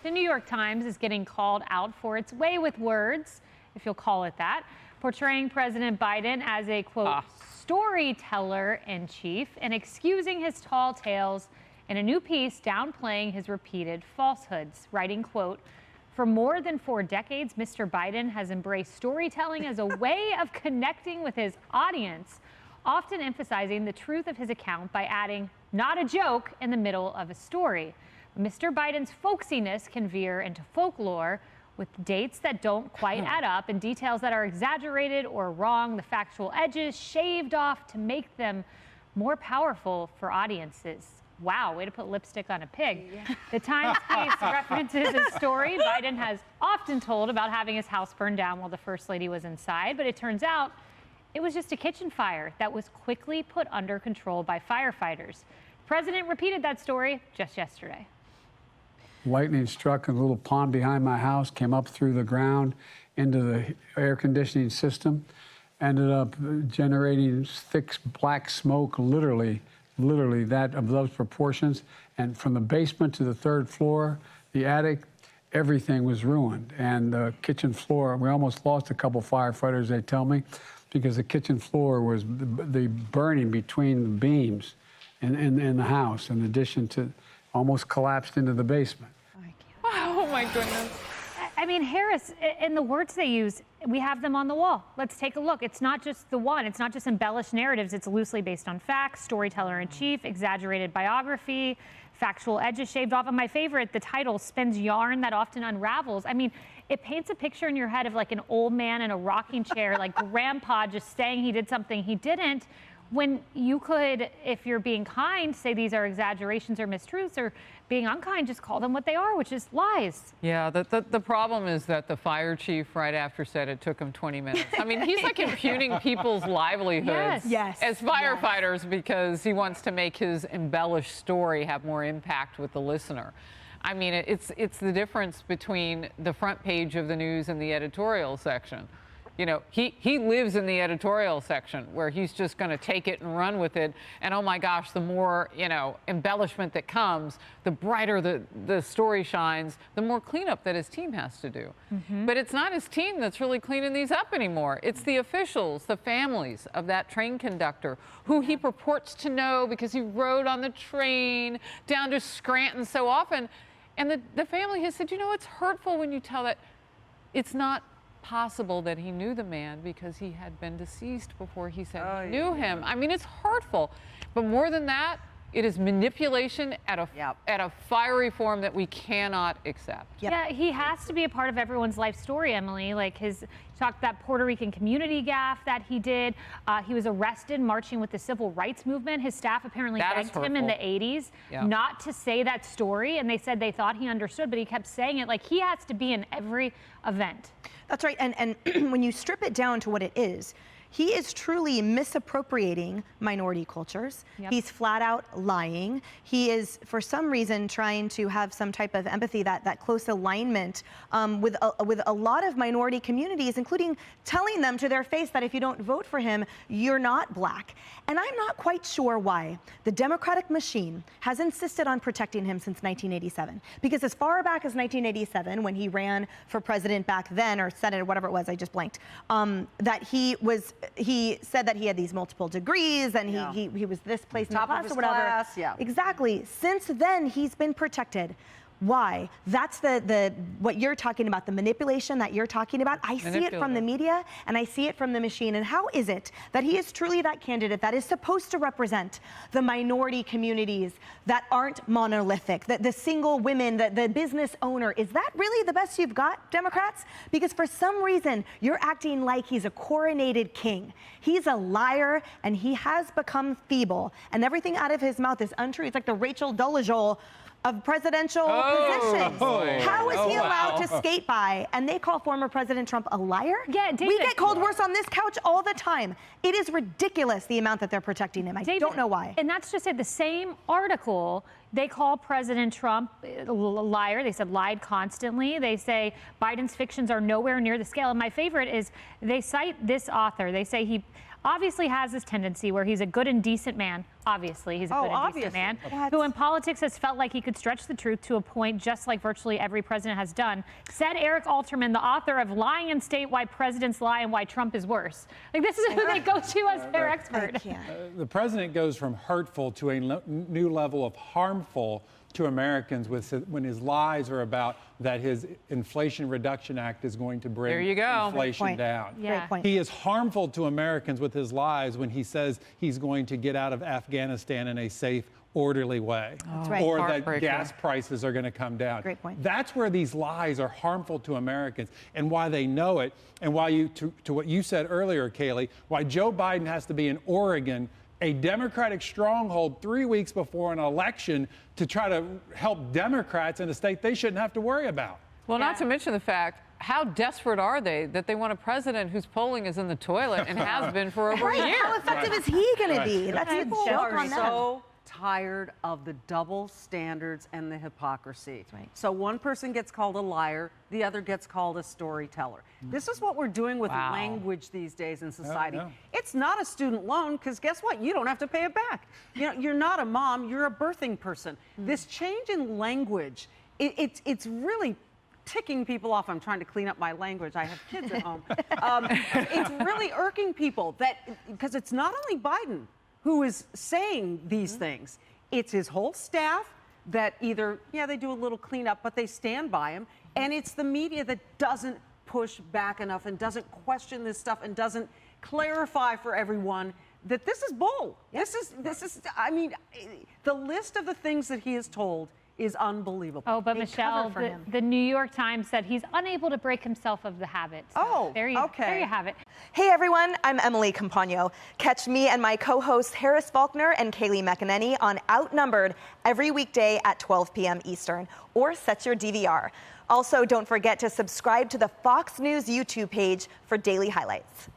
The New York Times is getting called out for its way with words, if you'll call it that, portraying President Biden as a, quote, storyteller-in-chief and excusing his tall tales in a new piece downplaying his repeated falsehoods, writing, quote, for more than 4 decades, Mr. Biden has embraced storytelling as a way of connecting with his audience, often emphasizing the truth of his account by adding not a joke in the middle of a story. Mr. Biden's folksiness can veer into folklore with dates that don't quite add up and details that are exaggerated or wrong, the factual edges shaved off to make them more powerful for audiences. Wow, way to put lipstick on a pig. Yeah. The Times piece references a story Biden has often told about having his house burned down while the First Lady was inside, but it turns out it was just a kitchen fire that was quickly put under control by firefighters. The president repeated that story just yesterday. Lightning struck a little pond behind my house, came up through the ground into the air conditioning system, ended up generating thick black smoke, literally that of those proportions. And from the basement to the 3rd floor, the attic, everything was ruined. And the kitchen floor, we almost lost a couple firefighters, they tell me, because the kitchen floor was the burning between the beams in the house, in addition to almost collapsed into the basement. Oh my goodness. I mean, Harris, in the words they use, we have them on the wall. Let's take a look. It's not just the one. It's not just embellished narratives. It's loosely based on facts, storyteller-in-chief, exaggerated biography, factual edges shaved off. And my favorite, the title, spins yarn that often unravels. I mean, it paints a picture in your head of like an old man in a rocking chair, like grandpa just saying he did something he didn't, when you could, if you're being kind, say these are exaggerations or mistruths, or being unkind, just call them what they are, which is lies. Yeah, the problem is that the fire chief right after said it took him 20 minutes. I mean, he's like impugning people's livelihoods as firefighters because he wants to make his embellished story have more impact with the listener. I mean, it's the difference between the front page of the news and the editorial section. You know, he lives in the editorial section where he's just going to take it and run with it. And oh my gosh, the more, you know, embellishment that comes, the brighter the story shines, the more cleanup that his team has to do. But it's not his team that's really cleaning these up anymore. It's the officials, the families of that train conductor who he purports to know because he rode on the train down to Scranton so often. And the family has said, you know, it's hurtful when you tell that. It's not possible that he knew the man because he had been deceased before he said he knew him. I mean, it's hurtful. But more than that, it is manipulation at a fiery form that we cannot accept. Yeah, he has to be a part of everyone's life story, Emily. Like he talked that Puerto Rican community gaffe that he did. He was arrested marching with the civil rights movement. His staff apparently begged him in the 80s not to say that story, and they said they thought he understood, but he kept saying it. Like, he has to be in every event. That's right. And when you strip it down to what it is, he is truly misappropriating minority cultures. He's flat out lying. He is, for some reason, trying to have some type of empathy, that close alignment with a lot of minority communities, including telling them to their face that if you don't vote for him, you're not black. And I'm not quite sure why the Democratic machine has insisted on protecting him since 1987. Because as far back as 1987, when he ran for president back then, or Senate, or whatever it was, I just blanked, that he said that he had these multiple degrees and he was this place in the class or whatever. Class, Exactly. Since then, he's been protected. Why? That's what you're talking about, the manipulation that you're talking about. I see it from the media and I see it from the machine. And how is it that he is truly that candidate that is supposed to represent the minority communities that aren't monolithic, the single women, the business owner? Is that really the best you've got, Democrats? Because for some reason, you're acting like he's a coronated king. He's a liar and he has become feeble and everything out of his mouth is untrue. It's like the Rachel Dolezal of presidential positions. How is he allowed to skate by? And they call former President Trump a liar? Yeah, David, we get called worse on this couch all the time. It is ridiculous the amount that they're protecting him. I don't know why. And that's just it. The same article, they call President Trump a liar. They said lied constantly. They say Biden's fictions are nowhere near the scale. And my favorite is they cite this author. They say he obviously has this tendency where he's a good and decent man. Obviously, he's a good and decent man who in politics has felt like he could stretch the truth to a point, just like virtually every president has done. Said Eric Alterman, the author of Lying in State, Why Presidents Lie and Why Trump is Worse. Like, this is who they go to as their expert. The president goes from hurtful to a new level of harmful to Americans when his lies are about that his Inflation Reduction Act is going to bring inflation down. Yeah. He is harmful to Americans with his lies when he says he's going to get out of Afghanistan in a safe, orderly way. That's right. Or that gas prices are going to come down. Great point. That's where these lies are harmful to Americans and why they know it, and why to what you said earlier, Kaylee, why Joe Biden has to be in Oregon, a Democratic stronghold, 3 weeks before an election to try to help Democrats in a state they shouldn't have to worry about. Well, not to mention the fact, how desperate are they that they want a president whose polling is in the toilet and has been for over a year? How effective is he going to be? That's a People joke are on them. so tired of the double standards and the hypocrisy. Right. So one person gets called a liar, the other gets called a storyteller. This is what we're doing with language these days in society. It's not a student loan, because guess what? You don't have to pay it back. You know, you're not a mom, you're a birthing person. This change in language, it's really ticking people off. I'm trying to clean up my language. I have kids at home. It's really irking people because it's not only Biden who is saying these things. It's his whole staff that either, they do a little cleanup, but they stand by him. And it's the media that doesn't push back enough and doesn't question this stuff and doesn't clarify for everyone that this is bull. This is, I mean, the list of the things that he has told is unbelievable. Oh, but Michelle, the New York Times said he's unable to break himself of the habit. So there you have it. Hey everyone, I'm Emily Campagno. Catch me and my co-hosts Harris Faulkner and Kaylee McEnany on Outnumbered every weekday at 12 p.m. Eastern, or set your DVR. Also, don't forget to subscribe to the Fox News YouTube page for daily highlights.